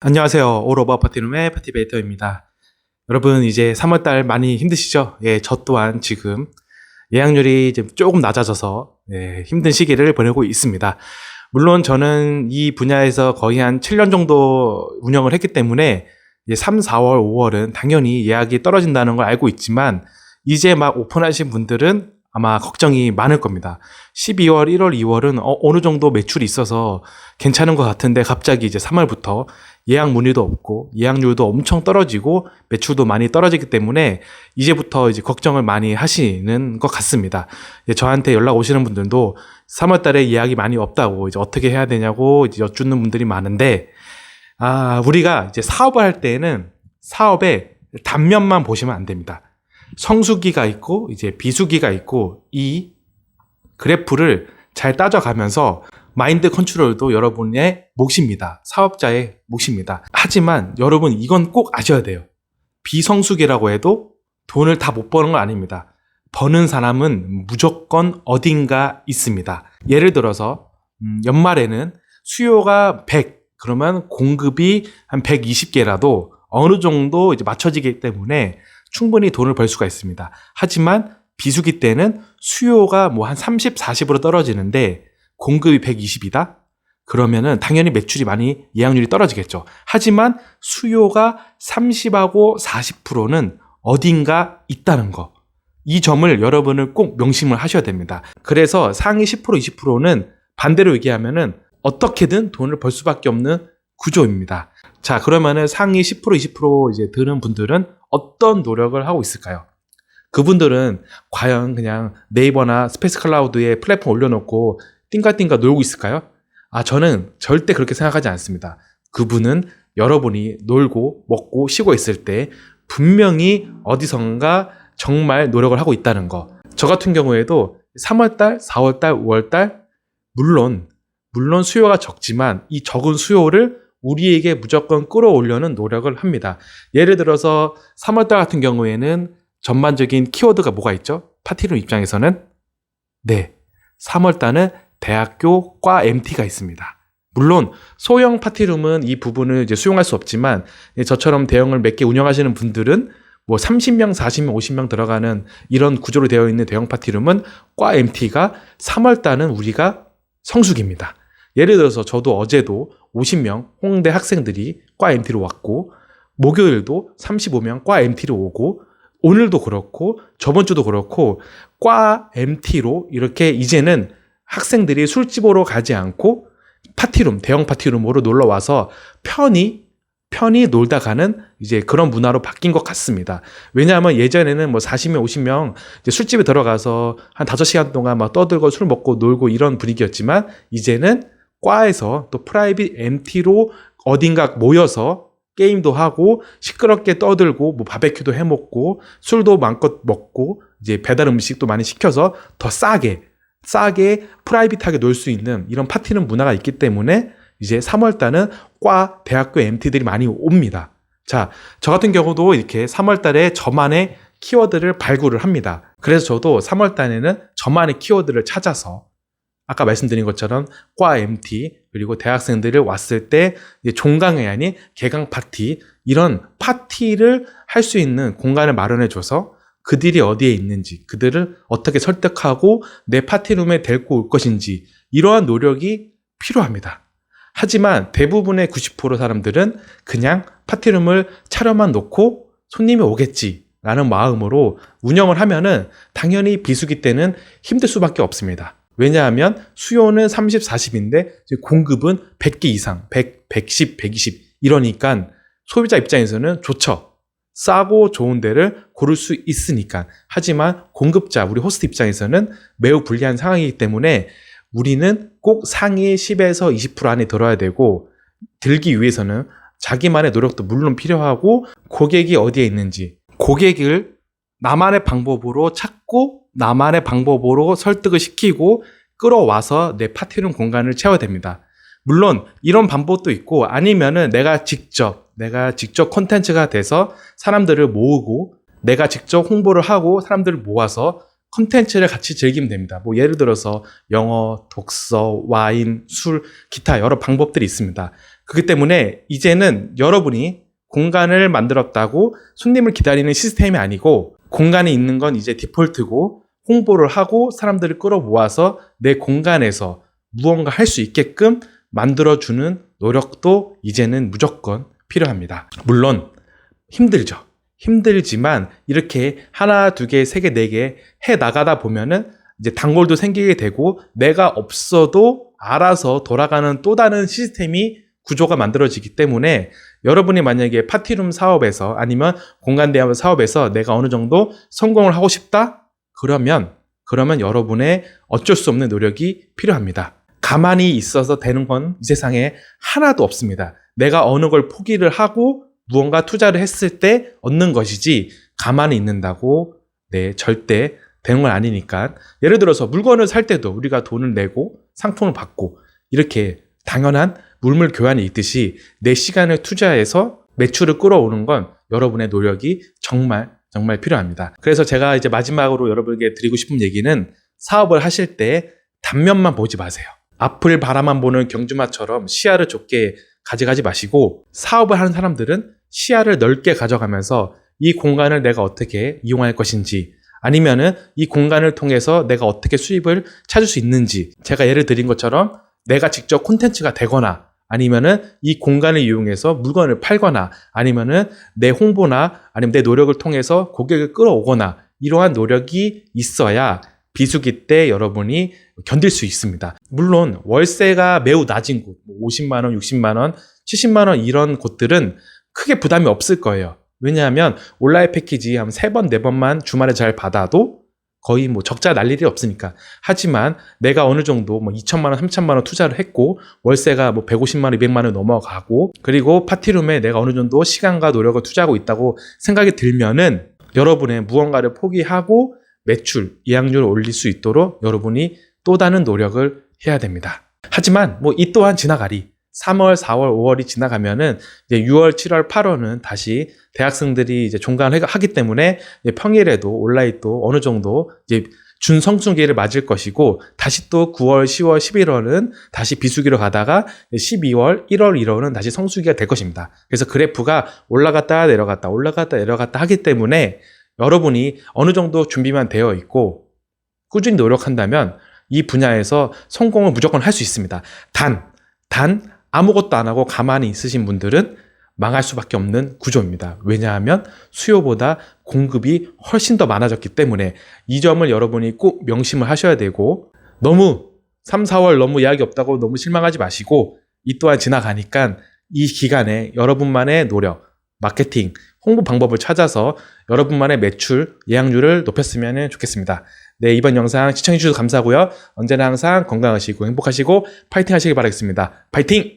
안녕하세요. 올오버 파티룸의 파티베이터입니다. 여러분 이제 3월달 많이 힘드시죠? 예, 저 또한 지금 예약률이 이제 조금 낮아져서 힘든 시기를 보내고 있습니다. 물론 저는 이 분야에서 거의 한 7년 정도 운영을 했기 때문에 이제 3, 4월, 5월은 당연히 예약이 떨어진다는 걸 알고 있지만 이제 막 오픈하신 분들은 아마 걱정이 많을 겁니다. 12월, 1월, 2월은 어느 정도 매출이 있어서 괜찮은 것 같은데 갑자기 이제 3월부터 예약 문의도 없고 예약률도 엄청 떨어지고 매출도 많이 떨어지기 때문에 이제부터 이제 걱정을 많이 하시는 것 같습니다. 저한테 연락 오시는 분들도 3월 달에 예약이 많이 없다고 이제 어떻게 해야 되냐고 이제 여쭙는 분들이 많은데 우리가 이제 사업을 할 때에는 사업의 단면만 보시면 안 됩니다. 성수기가 있고 이제 비수기가 있고 이 그래프를 잘 따져가면서 마인드 컨트롤도 여러분의 몫입니다. 사업자의 몫입니다. 하지만 여러분 이건 꼭 아셔야 돼요. 비성수기라고 해도 돈을 다 못 버는 건 아닙니다. 버는 사람은 무조건 어딘가 있습니다. 예를 들어서 연말에는 수요가 100, 그러면 공급이 한 120개라도 어느 정도 이제 맞춰지기 때문에 충분히 돈을 벌 수가 있습니다. 하지만 비수기 때는 수요가 뭐 한 30, 40으로 떨어지는데 공급이 120이다? 그러면은 당연히 매출이 많이 예약률이 떨어지겠죠. 하지만 수요가 30하고 40%는 어딘가 있다는 거. 이 점을 여러분을 꼭 명심을 하셔야 됩니다. 그래서 상위 10%, 20%는 반대로 얘기하면은 어떻게든 돈을 벌 수밖에 없는 구조입니다. 자, 그러면은 상위 10%, 20% 이제 드는 분들은 어떤 노력을 하고 있을까요? 그분들은 과연 그냥 네이버나 스페이스 클라우드에 플랫폼 올려놓고 띵가띵가 놀고 있을까요? 저는 절대 그렇게 생각하지 않습니다. 그분은 여러분이 놀고 먹고 쉬고 있을 때 분명히 어디선가 정말 노력을 하고 있다는 거. 저 같은 경우에도 3월달, 4월달, 5월달 물론 수요가 적지만 이 적은 수요를 우리에게 무조건 끌어올려는 노력을 합니다. 예를 들어서 3월달 같은 경우에는 전반적인 키워드가 뭐가 있죠? 파티룸 입장에서는 3월달은 대학교 과 MT가 있습니다. 물론 소형 파티룸은 이 부분을 이제 수용할 수 없지만 저처럼 대형을 몇 개 운영하시는 분들은 뭐 30명, 40명, 50명 들어가는 이런 구조로 되어 있는 대형 파티룸은 과 MT가 3월달은 우리가 성수기입니다. 예를 들어서 저도 어제도 50명 홍대 학생들이 과 MT로 왔고 목요일도 35명 과 MT로 오고 오늘도 그렇고 저번 주도 그렇고 과 MT로 이렇게 이제는 학생들이 술집으로 가지 않고 파티룸, 대형 파티룸으로 놀러 와서 편히 놀다 가는 이제 그런 문화로 바뀐 것 같습니다. 왜냐하면 예전에는 뭐 40명, 50명 이제 술집에 들어가서 한 5시간 동안 막 떠들고 술 먹고 놀고 이런 분위기였지만 이제는 과에서 또 프라이빗 MT로 어딘가 모여서 게임도 하고 시끄럽게 떠들고 뭐 바베큐도 해 먹고 술도 마음껏 먹고 이제 배달 음식도 많이 시켜서 더 싸게 프라이빗하게 놀 수 있는 이런 파티는 문화가 있기 때문에 이제 3월달은 과 대학교 MT들이 많이 옵니다. 자, 저 같은 경우도 이렇게 3월달에 저만의 키워드를 발굴을 합니다. 그래서 저도 3월달에는 저만의 키워드를 찾아서 아까 말씀드린 것처럼 과 MT 그리고 대학생들을 왔을 때 종강이 아닌 개강 파티 이런 파티를 할 수 있는 공간을 마련해줘서 그들이 어디에 있는지 그들을 어떻게 설득하고 내 파티룸에 데리고 올 것인지 이러한 노력이 필요합니다. 하지만 대부분의 90% 사람들은 그냥 파티룸을 차려만 놓고 손님이 오겠지라는 마음으로 운영을 하면은 당연히 비수기 때는 힘들 수밖에 없습니다. 왜냐하면 수요는 30, 40인데 공급은 100개 이상, 100, 110, 120 이러니까 소비자 입장에서는 좋죠. 싸고 좋은 데를 고를 수 있으니까. 하지만 공급자, 우리 호스트 입장에서는 매우 불리한 상황이기 때문에 우리는 꼭 상위 10에서 20% 안에 들어야 되고 들기 위해서는 자기만의 노력도 물론 필요하고 고객이 어디에 있는지 고객을 나만의 방법으로 찾고 나만의 방법으로 설득을 시키고 끌어와서 내 파티룸 공간을 채워야 됩니다. 물론 이런 방법도 있고 아니면은 내가 직접 콘텐츠가 돼서 사람들을 모으고 내가 직접 홍보를 하고 사람들을 모아서 콘텐츠를 같이 즐기면 됩니다. 뭐 예를 들어서 영어, 독서, 와인, 술, 기타 여러 방법들이 있습니다. 그렇기 때문에 이제는 여러분이 공간을 만들었다고 손님을 기다리는 시스템이 아니고 공간에 있는 건 이제 디폴트고 홍보를 하고 사람들을 끌어모아서 내 공간에서 무언가 할 수 있게끔 만들어주는 노력도 이제는 무조건 필요합니다. 물론 힘들죠. 힘들지만 이렇게 하나, 두 개, 세 개, 네 개 해 나가다 보면은 이제 단골도 생기게 되고 내가 없어도 알아서 돌아가는 또 다른 시스템이 구조가 만들어지기 때문에 여러분이 만약에 파티룸 사업에서 아니면 공간 대여 사업에서 내가 어느 정도 성공을 하고 싶다? 그러면 여러분의 어쩔 수 없는 노력이 필요합니다. 가만히 있어서 되는 건 이 세상에 하나도 없습니다. 내가 어느 걸 포기를 하고 무언가 투자를 했을 때 얻는 것이지 가만히 있는다고 절대 되는 건 아니니까. 예를 들어서 물건을 살 때도 우리가 돈을 내고 상품을 받고 이렇게 당연한 물물 교환이 있듯이 내 시간을 투자해서 매출을 끌어오는 건 여러분의 노력이 정말 필요합니다. 그래서 제가 이제 마지막으로 여러분에게 드리고 싶은 얘기는 사업을 하실 때 단면만 보지 마세요. 앞을 바라만 보는 경주마처럼 시야를 좁게 가져가지 마시고 사업을 하는 사람들은 시야를 넓게 가져가면서 이 공간을 내가 어떻게 이용할 것인지 아니면은 이 공간을 통해서 내가 어떻게 수입을 찾을 수 있는지 제가 예를 드린 것처럼 내가 직접 콘텐츠가 되거나 아니면은 이 공간을 이용해서 물건을 팔거나 아니면은 내 홍보나 아니면 내 노력을 통해서 고객을 끌어오거나 이러한 노력이 있어야 비수기 때 여러분이 견딜 수 있습니다. 물론 월세가 매우 낮은 곳, 50만 원, 60만 원, 70만 원 이런 곳들은 크게 부담이 없을 거예요. 왜냐하면 온라인 패키지 한 3번, 4번만 주말에 잘 받아도 거의 적자 날 일이 없으니까. 하지만 내가 어느 정도 2천만 원, 3천만 원 투자를 했고 월세가 150만 원, 200만 원 넘어가고 그리고 파티룸에 내가 어느 정도 시간과 노력을 투자하고 있다고 생각이 들면은 여러분의 무언가를 포기하고 매출, 이양률을 올릴 수 있도록 여러분이 또 다른 노력을 해야 됩니다. 하지만 이 또한 지나가리. 3월, 4월, 5월이 지나가면은 이제 6월, 7월, 8월은 다시 대학생들이 이제 종강을 하기 때문에 평일에도 온라인도 어느 정도 이제 준성수기를 맞을 것이고 다시 또 9월, 10월, 11월은 다시 비수기로 가다가 12월, 1월, 1월은 다시 성수기가 될 것입니다. 그래서 그래프가 올라갔다 내려갔다 올라갔다 내려갔다 하기 때문에 여러분이 어느 정도 준비만 되어 있고 꾸준히 노력한다면 이 분야에서 성공을 무조건 할 수 있습니다. 단 아무것도 안 하고 가만히 있으신 분들은 망할 수밖에 없는 구조입니다. 왜냐하면 수요보다 공급이 훨씬 더 많아졌기 때문에 이 점을 여러분이 꼭 명심을 하셔야 되고 너무 3, 4월 너무 예약이 없다고 너무 실망하지 마시고 이 또한 지나가니까 이 기간에 여러분만의 노력, 마케팅, 홍보 방법을 찾아서 여러분만의 매출, 예약률을 높였으면 좋겠습니다. 이번 영상 시청해주셔서 감사하고요. 언제나 항상 건강하시고 행복하시고 파이팅 하시길 바라겠습니다. 파이팅!